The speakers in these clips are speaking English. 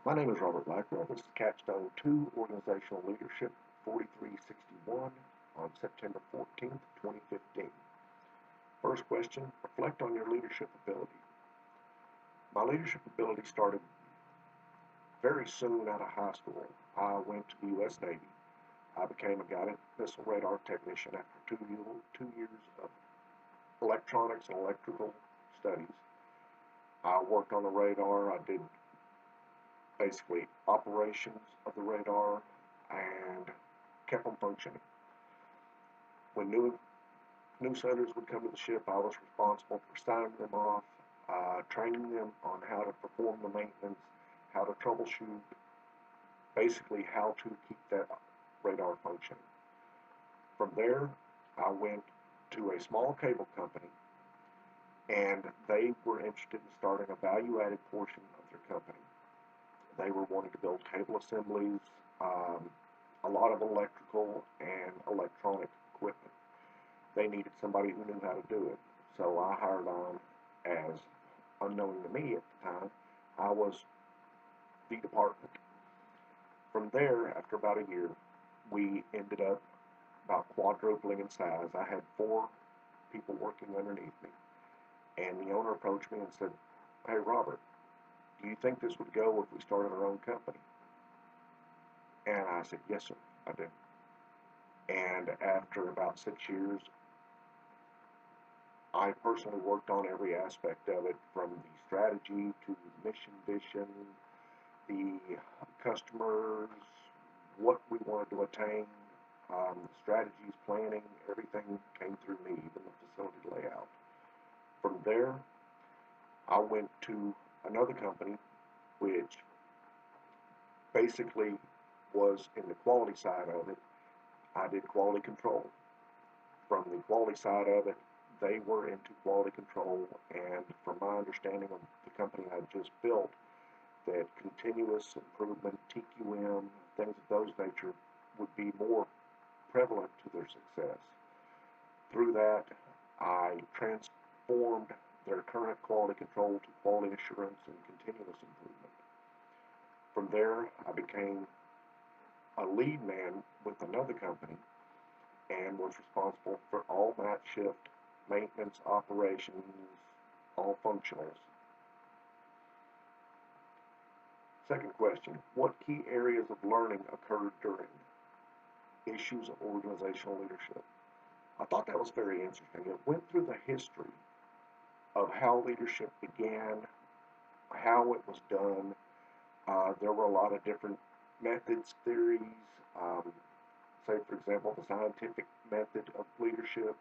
My name is Robert Blackwell. This is Capstone 2 Organizational Leadership 4361 on September 14th, 2015. First question, reflect on your leadership ability. My leadership ability started very soon out of high school. I went to the U.S. Navy. I became a guided missile radar technician after 2 years of electronics and electrical studies. I worked on the radar. I did basically operations of the radar and kept them functioning. When new sailors would come to the ship, I was responsible for signing them off, training them on how to perform the maintenance, how to troubleshoot, basically how to keep that radar functioning. From there, I went to a small cable company, and they were interested in starting a value-added portion of their company. They were wanting to build cable assemblies, a lot of electrical and electronic equipment. They needed somebody who knew how to do it. So I hired on as, unknown to me at the time, I was the department. From there, after about a year, we ended up about quadrupling in size. I had 4 people working underneath me. And the owner approached me and said, "Hey, Robert, do you think this would go if we started our own company?" And I said, "Yes, sir, I do." And after about 6 years, I personally worked on every aspect of it, from the strategy to the mission vision, the customers, what we wanted to attain, strategies, planning, everything came through me, even the facility layout. From there, I went to another company, which basically was in the quality side of it. I did quality control. From the quality side of it, they were into quality control, and from my understanding of the company I just built, that continuous improvement, TQM, things of those nature would be more prevalent to their success. Through that, I transformed their current quality control to quality assurance and continuous improvement. From there, I became a lead man with another company and was responsible for all night shift, maintenance, operations, all functionals. Second question, what key areas of learning occurred during issues of organizational leadership? I thought that was very interesting. It went through the history of how leadership began, how it was done. There were a lot of different methods, theories, um, say, for example, the scientific method of leadership,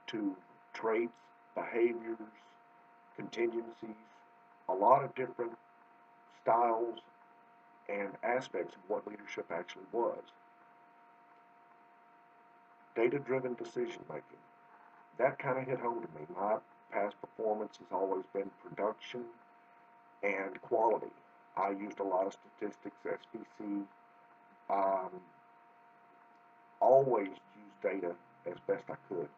to traits, behaviors, contingencies, a lot of different styles and aspects of what leadership actually was. Data-driven decision making. That kind of hit home to me. My past performance has always been production and quality. I used a lot of statistics, SPC, um, always used data as best I could.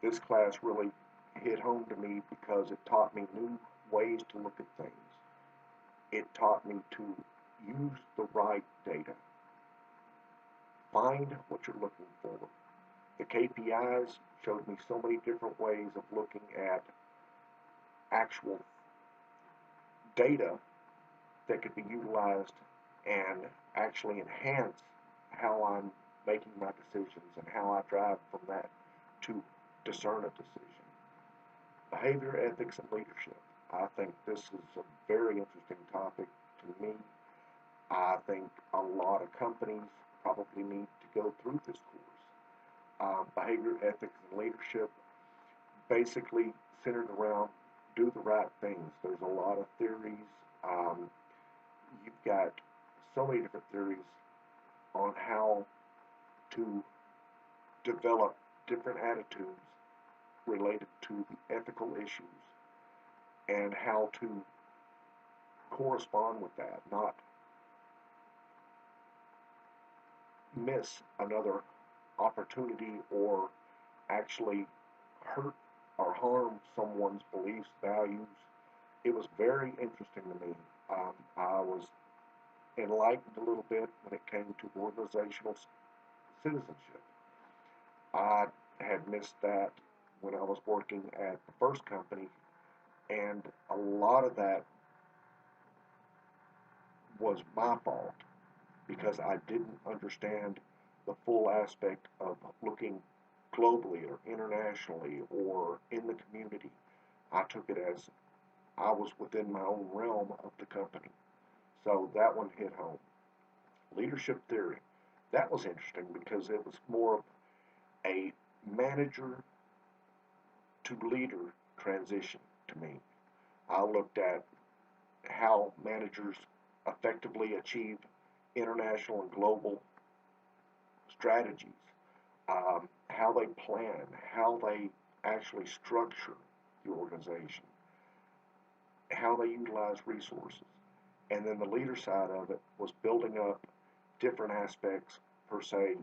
This class really hit home to me because it taught me new ways to look at things. It taught me to use the right data. Find what you're looking for. The KPIs showed me so many different ways of looking at actual data that could be utilized and actually enhance how I'm making my decisions and how I drive from that to discern a decision. Behavior, ethics, and leadership. I think this is a very interesting topic to me. I think a lot of companies probably need to go through this course. Behavior, ethics, and leadership basically centered around do the right things. There's a lot of theories. Um, you've got so many different theories on how to develop different attitudes related to the ethical issues and how to correspond with that, not miss another opportunity or actually hurt or harm someone's beliefs, values. It was very interesting to me. I was enlightened a little bit when it came to organizational citizenship. I had missed that when I was working at the first company, and a lot of that was my fault because I didn't understand the full aspect of looking globally or internationally or in the community. I took it as I was within my own realm of the company. So that one hit home. Leadership theory. That was interesting because it was more of a manager to leader transition to me. I looked at how managers effectively achieve international and global strategies, how they plan, how they actually structure the organization, how they utilize resources. And then the leader side of it was building up different aspects, per se,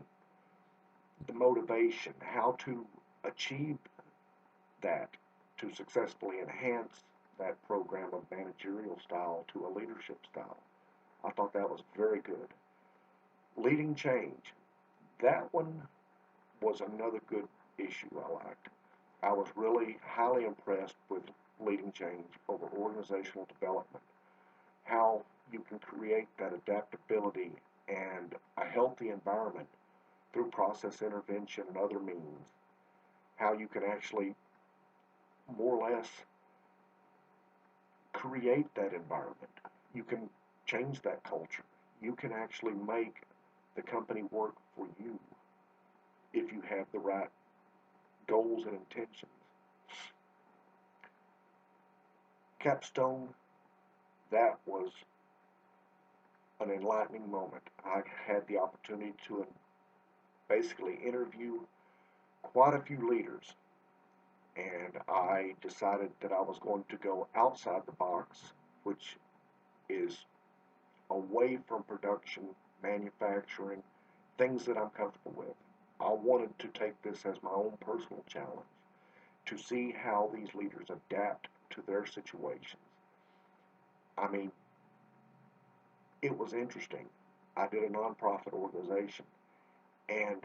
the motivation, how to achieve that, to successfully enhance that program of managerial style to a leadership style. I thought that was very good. Leading change. That one was another good issue I liked. I was really highly impressed with leading change over organizational development. How you can create that adaptability and a healthy environment through process intervention and other means. How you can actually more or less create that environment. You can change that culture. You can actually make the company work for you if you have the right goals and intentions. Capstone, that was an enlightening moment. I had the opportunity to basically interview quite a few leaders, and I decided that I was going to go outside the box, which is away from production, manufacturing, things that I'm comfortable with. I wanted to take this as my own personal challenge to see how these leaders adapt to their situations. I mean, it was interesting. I did a nonprofit organization, and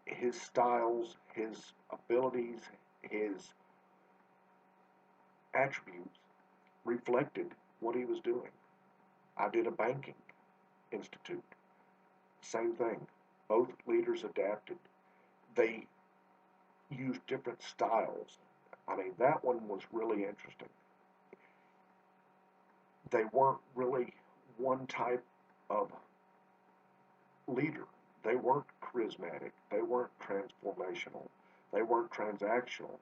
his styles, his abilities, his attributes reflected what he was doing. I did a banking institute. Same thing. Both leaders adapted. They used different styles. I mean, that one was really interesting. They weren't really one type of leader. They weren't charismatic. They weren't transformational. They weren't transactional.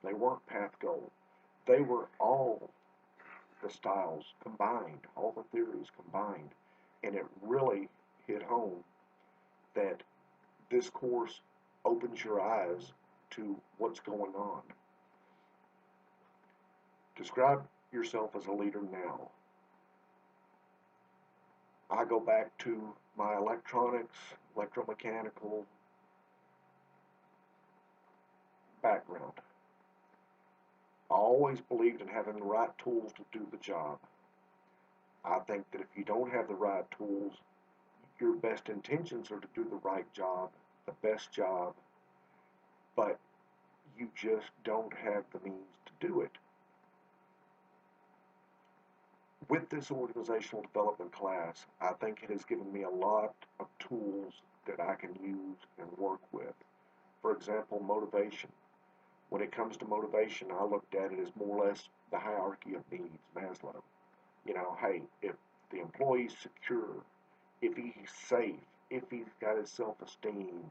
They weren't path goal. They were all the styles combined, all the theories combined. And it really hit home that this course opens your eyes to what's going on. Describe yourself as a leader now. I go back to my electronics, electromechanical background. I always believed in having the right tools to do the job. I think that if you don't have the right tools, your best intentions are to do the right job, the best job, but you just don't have the means to do it. With this organizational development class, I think it has given me a lot of tools that I can use and work with. For example, motivation. When it comes to motivation, I looked at it as more or less the hierarchy of needs, Maslow. Hey, if the employee's secure, if he's safe, if he's got his self-esteem,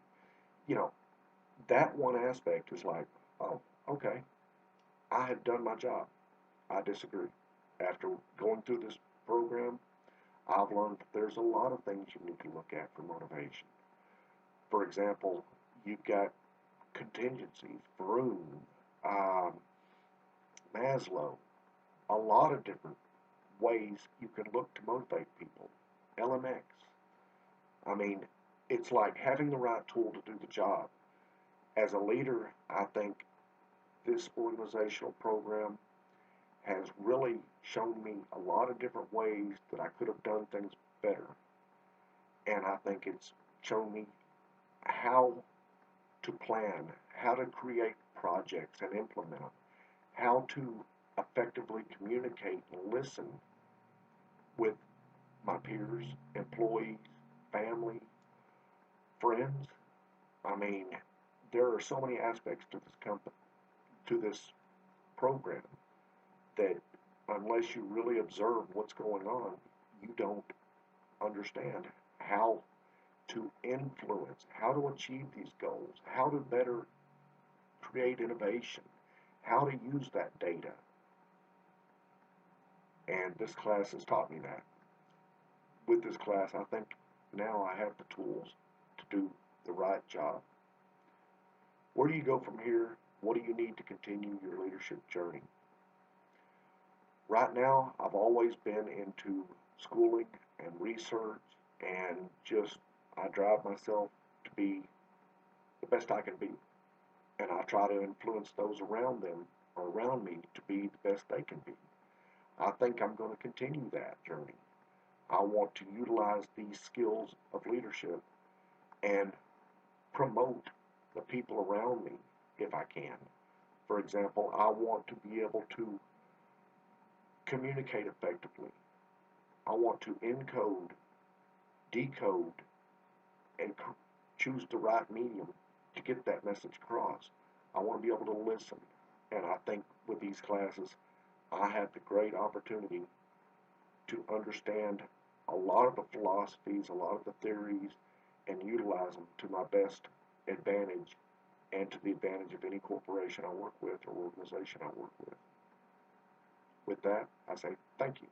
you know, that one aspect is like, oh, okay, I have done my job. I disagree. After going through this program, I've learned that there's a lot of things you need to look at for motivation. For example, you've got contingencies, Vroom, um, Maslow, a lot of different ways you can look to motivate people. LMX. I mean, it's like having the right tool to do the job. As a leader, I think this organizational program has really shown me a lot of different ways that I could have done things better. and I think it's shown me how to plan, how to create projects and implement them, how to effectively communicate and listen with my peers, employees, family, friends. I mean, there are so many aspects to this company, to this program, that unless you really observe what's going on, you don't understand how to influence, how to achieve these goals, how to better create innovation, how to use that data. And this class has taught me that. With this class, I think now I have the tools to do the right job. Where do you go from here? What do you need to continue your leadership journey? Right now, I've always been into schooling and research, and just I drive myself to be the best I can be. And I try to influence those around them or around me to be the best they can be. I think I'm going to continue that journey. I want to utilize these skills of leadership and promote the people around me if I can. For example, I want to be able to communicate effectively. I want to encode, decode, and choose the right medium to get that message across. I want to be able to listen. And I think with these classes, I have the great opportunity to understand a lot of the philosophies, a lot of the theories, and utilize them to my best advantage and to the advantage of any corporation I work with or organization I work with. With that, I say thank you.